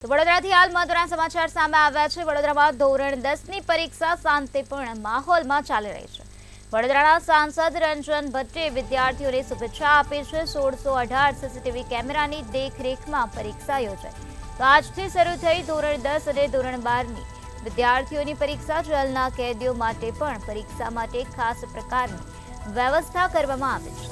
વડોદરાથી હાલ મહત્વના સમાચાર સામે આવ્યા છે। વડોદરામાં ધોરણ 10ની પરીક્ષા શાંતિપૂર્ણ માહોલમાં ચાલી રહી છે। વડોદરાના સાંસદ રંજન ભટ્ટે વિદ્યાર્થીઓને શુભેચ્છા આપી છે। 1618 સીસીટીવી કેમેરાની દેખરેખમાં પરીક્ષા યોજાઈ। તો આજથી શરૂ થઈ ધોરણ 10 અને ધોરણ 12ની વિદ્યાર્થીઓની પરીક્ષા। જેલના કેદીઓ માટે પણ પરીક્ષા માટે ખાસ પ્રકારની વ્યવસ્થા કરવામાં આવી છે।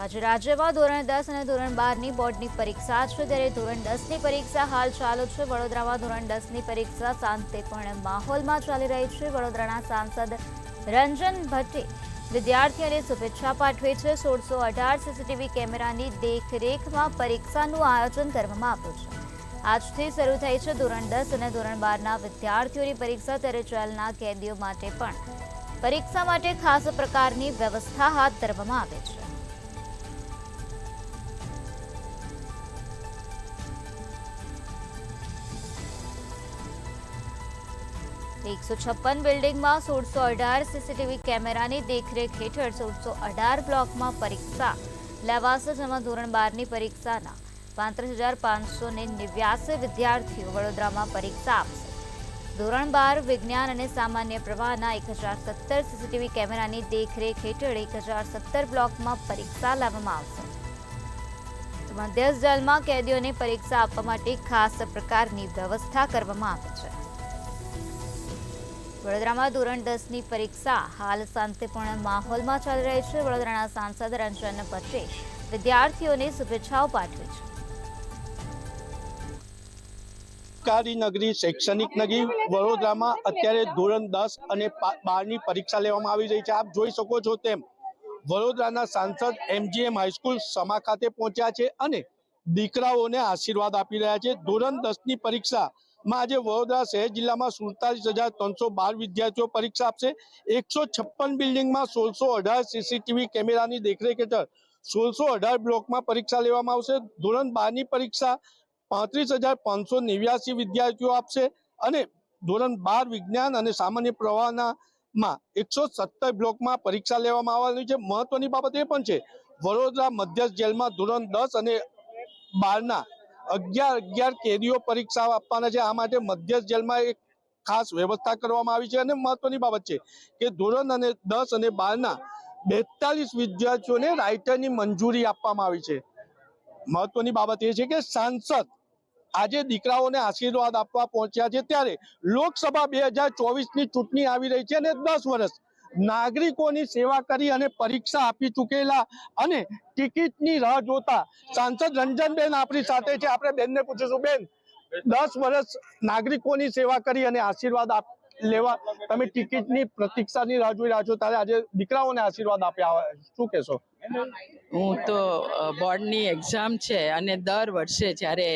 આજે રાજ્યમાં ધોરણ 10 અને ધોરણ 12ની બોર્ડની પરીક્ષા છે, ત્યારે ધોરણ 10ની પરીક્ષા હાલ ચાલુ છે। વડોદરામાં ધોરણ 10ની પરીક્ષા શાંતિપૂર્ણ માહોલમાં ચાલી રહી છે। વડોદરાના સાંસદ રંજન ભટ્ટે વિદ્યાર્થીઓને શુભેચ્છા પાઠવી છે। 1618 સીસીટીવી કેમેરાની દેખરેખમાં પરીક્ષાનું આયોજન કરવામાં આવ્યું છે। આજથી શરૂ થઈ છે ધોરણ 10 અને ધોરણ 12ના વિદ્યાર્થીઓની પરીક્ષા, ત્યારે જેલના કેદીઓ માટે પણ પરીક્ષા માટે ખાસ પ્રકારની વ્યવસ્થા હાથ ધરવામાં આવી છે। 156 બિલ્ડિંગમાં 1618 સીસીટીવી કેમેરાની દેખરેખ હેઠળ 1618 બ્લોકમાં પરીક્ષા લેવાશે, જેમાં ધોરણ 12ની પરીક્ષાના 35,589 વિદ્યાર્થીઓ વડોદરામાં પરીક્ષા આપશે। ધોરણ 12 વિજ્ઞાન અને સામાન્ય પ્રવાહના 1017 સીસીટીવી કેમેરાની દેખરેખ હેઠળ 1017 બ્લોકમાં પરીક્ષા લેવામાં આવશે। મધ્યસ્થ જેલમાં કેદીઓને પરીક્ષા આપવા માટે ખાસ પ્રકારની વ્યવસ્થા કરવામાં આવી છે। વડોદરામાં ધોરણ 10ની પરીક્ષા હાલ શાંતિપૂર્ણ માહોલમાં ચાલી રહી છે। વડોદરાના સાંસદ રંજન ભટ્ટે વિદ્યાર્થીઓને શુભેચ્છાઓ પાઠવી છે। સરકારી નગરી, શૈક્ષણિક નગરી વડોદરામાં અત્યારે ધોરણ 10 અને 12ની પરીક્ષા લેવામાં આવી રહી છે। આપ જોઈ શકો છો તેમ વડોદરાના સાંસદ MGM હાઈસ્કૂલ સમા ખાતે પહોંચ્યા છે અને દીકરાઓને આશીર્વાદ આપી રહ્યા છે। ધોરણ 10ની પરીક્ષામાં આજે વડોદરા શહેર જિલ્લામાં 47,312 વિદ્યાર્થીઓ પરીક્ષા આપશે। 156 બિલ્ડિંગમાં 1618 સીસીટીવી કેમેરાની દેખરેખ હેઠળ 1618 બ્લોકમાં પરીક્ષા લેવામાં આવશે। ધોરણ 12ની પરીક્ષા 35,589 વિદ્યાર્થીઓ આપશે અને ધોરણ 12 વિજ્ઞાન અને સામાન્ય પ્રવાહના 117 બ્લોકમાં પરીક્ષા લેવામાં આવવાની છે। મહત્વની બાબત એ પણ છે, વડોદરા મધ્યસ્થ જેલમાં ધોરણ 10 અને 12ના 11 કેદીઓ પરીક્ષા આપવાના છે। આ માટે મધ્યસ્થ જેલમાં એક ખાસ વ્યવસ્થા કરવામાં આવી છે અને મહત્વની બાબત છે કે ધોરણ 10 અને 12ના 42 વિદ્યાર્થીઓને રાઇટરની મંજૂરી આપવામાં આવી છે। મહત્વની બાબત એ છે કે સાંસદ આજે દીકરાઓને આશીર્વાદ આપવા પહોંચ્યા છે, ત્યારે લોકસભા 2024ની ચૂંટણી આવી રહી છે અને 10 વર્ષ નાગરિકોની સેવા કરી અને પરીક્ષા આપી ચૂકેલા અને ટિકિટની રાહ જોતા સાંસદ રંજનબેન આપણી સાથે છે। આપણે બેનને પૂછીશું, બેન 10 વર્ષ નાગરિકોની સેવા કરી અને આશીર્વાદ લેવા તમે ટિકિટની પ્રતીક્ષાની રાહ જોઈ રહ્યા છો, ત્યારે આજે દીકરાઓને આશીર્વાદ આપ્યા, શું કહેશો? હું તો બોર્ડની એક્ઝામ છે અને દર વર્ષે જ્યારે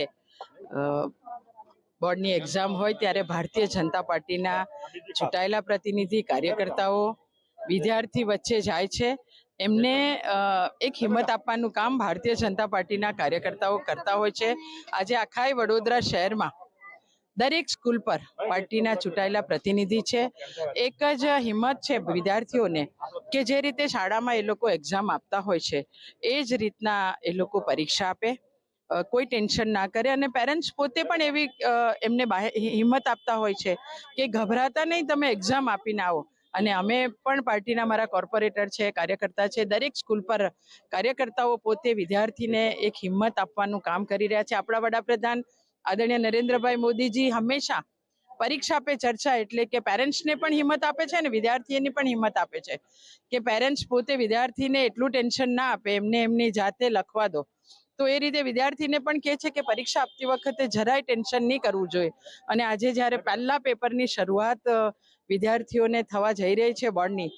બોર્ડની એક્ઝામ હોય ત્યારે ભારતીય જનતા પાર્ટીના ચૂંટાયેલા પ્રતિનિધિ, કાર્યકર્તાઓ વિદ્યાર્થી વચ્ચે જાય છે। એમને એક હિંમત આપવાનું કામ ભારતીય જનતા પાર્ટીના કાર્યકર્તાઓ કરતા હોય છે। આજે આખા વડોદરા શહેરમાં દરેક સ્કૂલ પર પાર્ટીના ચૂંટાયેલા પ્રતિનિધિ છે। એક જ હિંમત છે વિદ્યાર્થીઓને કે જે રીતે શાળામાં એ લોકો એક્ઝામ આપતા હોય છે એ જ રીતના એ લોકો પરીક્ષા આપે, કોઈ ટેન્શન ના કરે અને પેરેન્ટ્સ પોતે પણ એવી એમને હિંમત આપતા હોય છે કે ગભરાતા નહીં, તમે એક્ઝામ આપીને આવો। અને અમે પણ પાર્ટીના મારા કોર્પોરેટર છે, કાર્યકર્તા છે, દરેક સ્કૂલ પર કાર્યકર્તાઓ પોતે વિદ્યાર્થીને એક હિંમત આપવાનું કામ કરી રહ્યા છે। આપણા વડાપ્રધાન આદરણીય નરેન્દ્રભાઈ મોદીજી હંમેશા પરીક્ષા પે ચર્ચા એટલે કે પેરેન્ટ્સને પણ હિંમત આપે છે અને વિદ્યાર્થીઓને પણ હિંમત આપે છે કે પેરેન્ટ્સ પોતે વિદ્યાર્થીને એટલું ટેન્શન ના આપે, એમને એમની જાતે લખવા દો। તો એ રીતે વિદ્યાર્થીને પણ કહે છે કે પરીક્ષા આપતી વખતે જરાય ટેન્શન નહીં કરવું જોઈએ। અને આજે જ્યારે પહેલા પેપરની શરૂઆત વિદ્યાર્થીઓને થવા જઈ રહી છે બોર્ડની,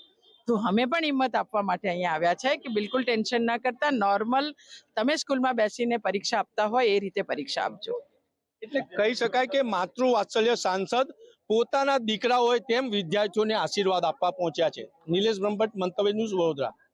તો અમે પણ હિંમત આપવા માટે અહીંયા આવ્યા છે કે બિલકુલ ટેન્શન ના કરતા નોર્મલ તમે સ્કૂલમાં બેસીને પરીક્ષા આપતા હોય એ રીતે પરીક્ષા આપજો। એટલે કહી શકાય કે માતૃ વાત્સલ્ય સાંસદ પોતાના દીકરા હોય તેમ વિદ્યાર્થીઓને આશીર્વાદ આપવા પહોંચ્યા છે। નિલેશ બ્રહ્મભટ્ટ, મંતવ્ય ન્યૂઝ, વડોદરા।